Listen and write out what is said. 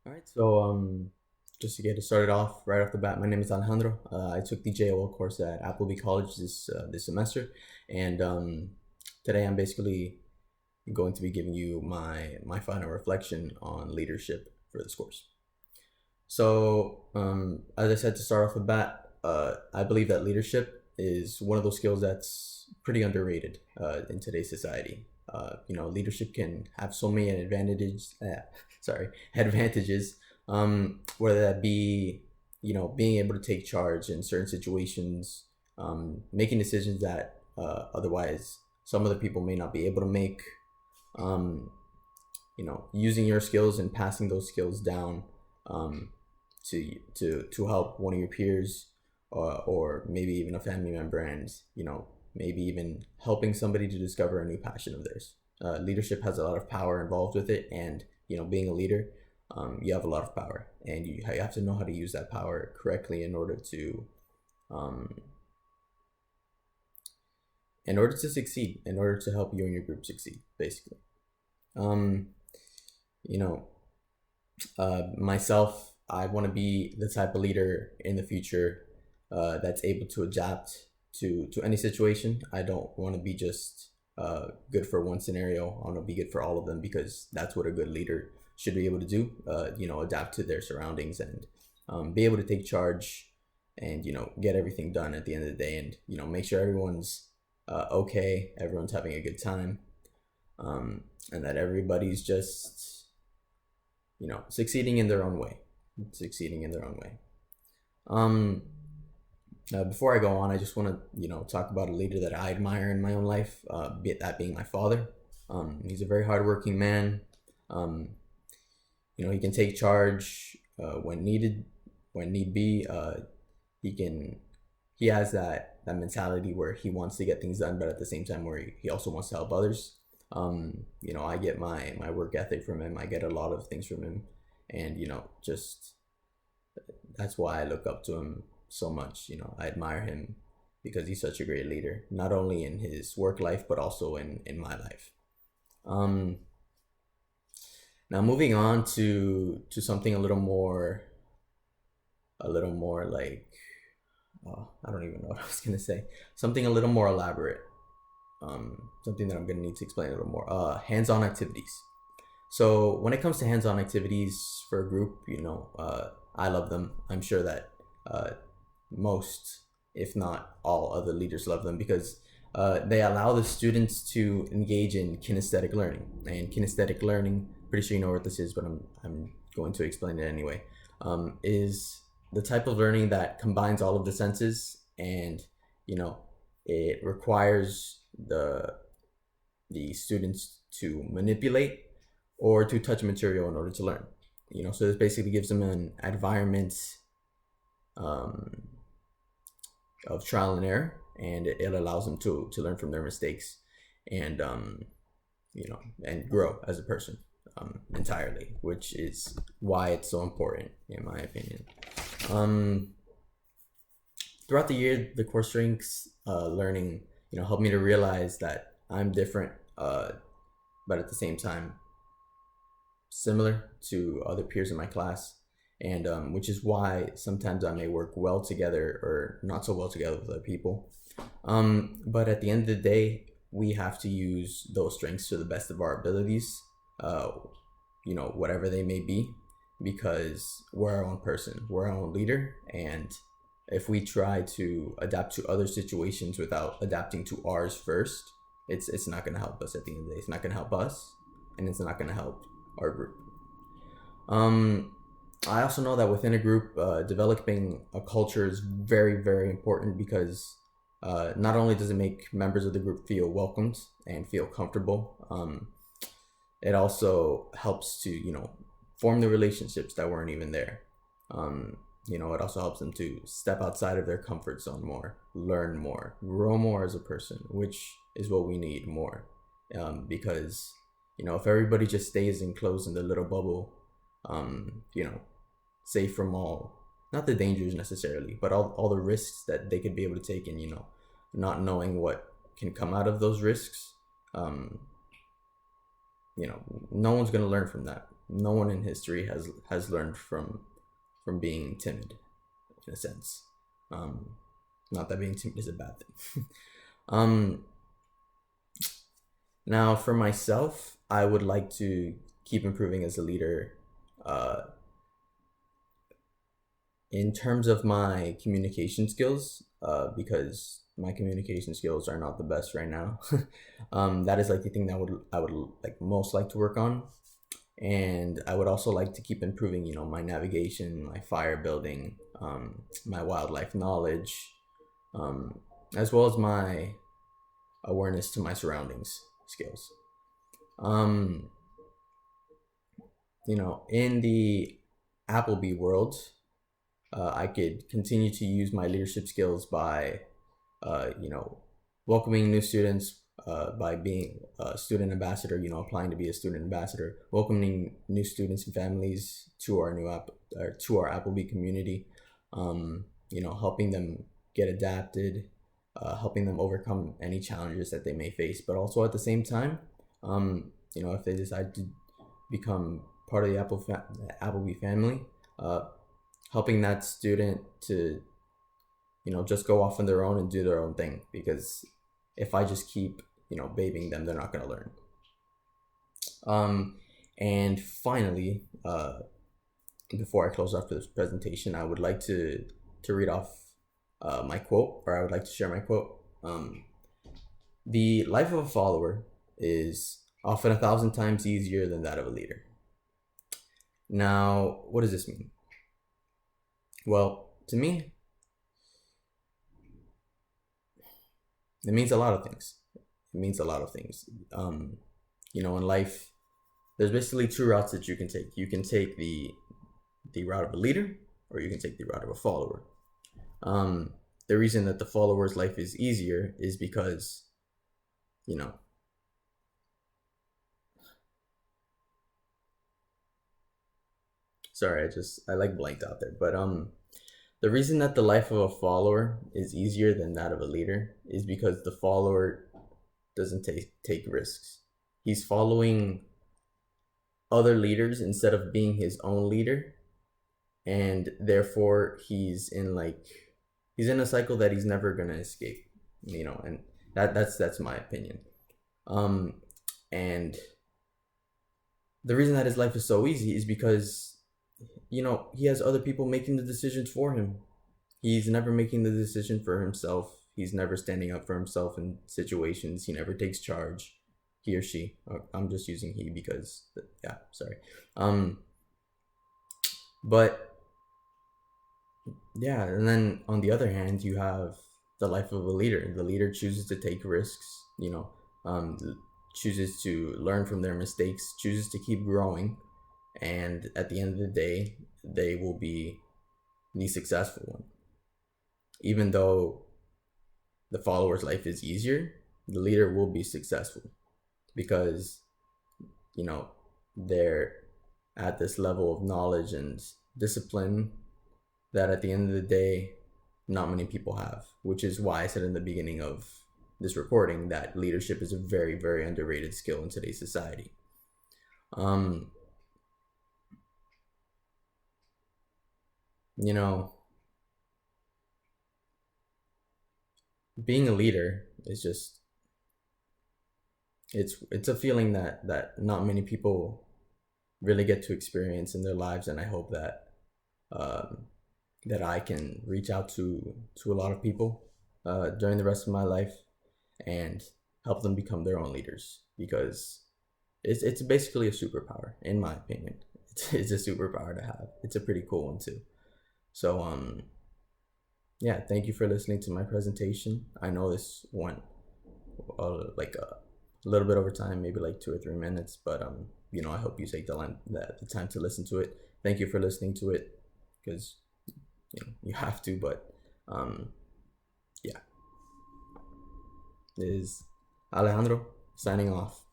All right, just to get it started off right off the bat, my name is Alejandro. I took the JOL course at Appleby College this semester, and today I'm basically going to be giving you my final reflection on leadership for this course. As I said to start off the bat, I believe that leadership is one of those skills that's pretty underrated in today's society. Leadership can have so many advantages. Advantages. Whether that be being able to take charge in certain situations, making decisions that otherwise some other people may not be able to make. Um, Using your skills and passing those skills down um, to help one of your peers or maybe even a family member, and maybe even helping somebody to discover a new passion of theirs. Leadership has a lot of power involved with it, and being a leader, you have a lot of power, and you have to know how to use that power correctly um, in order to succeed, in order to help you and your group succeed, basically. Um, you know, Myself, I want to be the type of leader in the future that's able to adapt to any situation. I don't want to be just good for one scenario. I want to be good for all of them, because that's what a good leader should be able to do. Adapt to their surroundings and be able to take charge and get everything done at the end of the day, and make sure everyone's okay, everyone's having a good time, and that everybody's just succeeding in their own way, succeeding in their own way. Um, Before I go on, I just want to talk about a leader that I admire in my own life. That being my father. He's a very hardworking man. Um, he can take charge when needed, when need be. He can. He has that mentality where he wants to get things done, but at the same time where he also wants to help others. I get my work ethic from him. I get a lot of things from him, and just that's why I look up to him so much. I admire him because he's such a great leader, not only in his work life but also in my life. Um, Now moving on to something a little more like, I don't even know what I was gonna say. Something a little more elaborate. Something that I'm gonna need to explain a little more. Hands-on activities. So when it comes to hands-on activities for a group, I love them. I'm sure that uh, most, if not all, other leaders love them, because they allow the students to engage in kinesthetic learning. And kinesthetic learning, pretty sure you know what this is, but I'm going to explain it anyway. Is the type of learning that combines all of the senses, and it requires the students to manipulate or to touch material in order to learn. So this basically gives them an environment um, of trial and error, and it allows them to learn from their mistakes, and and grow as a person entirely, which is why it's so important in my opinion. Um, Throughout the year, the core strengths learning helped me to realize that I'm different, but at the same time similar to other peers in my class, and which is why sometimes I may work well together or not so well together with other people. But at the end of the day, we have to use those strengths to the best of our abilities, uh, whatever they may be, because we're our own person, we're our own leader, and if we try to adapt to other situations without adapting to ours first, it's not going to help us at the end of the day. It's not going to help us, and it's not going to help our group. Um, I also know that within a group, developing a culture is very, very important, because not only does it make members of the group feel welcomed and feel comfortable, it also helps to, form the relationships that weren't even there. It also helps them to step outside of their comfort zone more, learn more, grow more as a person, which is what we need more. Because if everybody just stays enclosed in the little bubble, um, you know, safe from all, not the dangers necessarily, but all the risks that they could be able to take, and not knowing what can come out of those risks, um, no one's gonna learn from that. no one in history has learned from being timid, in a sense. Not that being timid is a bad thing. um, Now, for myself, I would like to keep improving as a leader. Uh, in terms of my communication skills, because my communication skills are not the best right now. That is like the thing that I would like most like to work on, and I would also like to keep improving. You know, my navigation, my fire building, my wildlife knowledge, as well as my awareness to my surroundings skills. Um, in the Applebee world, I could continue to use my leadership skills by, you know, welcoming new students, by being a student ambassador, you know, applying to be a student ambassador, welcoming new students and families to our to our Applebee community, helping them get adapted, helping them overcome any challenges that they may face, but also at the same time, if they decide to become part of the Applebee family, uh, helping that student to, just go off on their own and do their own thing. Because if I just keep, babying them, they're not going to learn. And finally, before I close off this presentation, I would like to read off my quote, or I would like to share my quote. The life of a follower is often 1,000 times easier than that of a leader. Now, what does this mean? Well, to me, it means a lot of things. It means a lot of things. In life, there's basically two routes that you can take. You can take the route of a leader, or you can take the route of a follower. The reason that the follower's life is easier is because, sorry, I like blanked out there. But the reason that the life of a follower is easier than that of a leader is because the follower doesn't take risks. He's following other leaders instead of being his own leader, and therefore he's in a cycle that he's never gonna escape. And that's my opinion. And the reason that his life is so easy is because, he has other people making the decisions for him. He's never making the decision for himself. He's never standing up for himself in situations. He never takes charge. He or she. I'm just using he because, yeah, sorry. But yeah, and then on the other hand, you have the life of a leader. The leader chooses to take risks, chooses to learn from their mistakes, chooses to keep growing, and at the end of the day, they will be the successful one. Even though the follower's life is easier, the leader will be successful because, they're at this level of knowledge and discipline that at the end of the day, not many people have, which is why I said in the beginning of this recording that leadership is a very, very underrated skill in today's society. Being a leader is just, it's a feeling that not many people really get to experience in their lives, and I hope that that I can reach out to a lot of people during the rest of my life and help them become their own leaders, because it's basically a superpower, in my opinion. It's a superpower to have. It's a pretty cool one too. So yeah, thank you for listening to my presentation. I know this went like a little bit over time, maybe like 2 or 3 minutes, but I hope you take the time to listen to it. Thank you for listening to it, because you have to. But yeah, this is Alejandro signing off.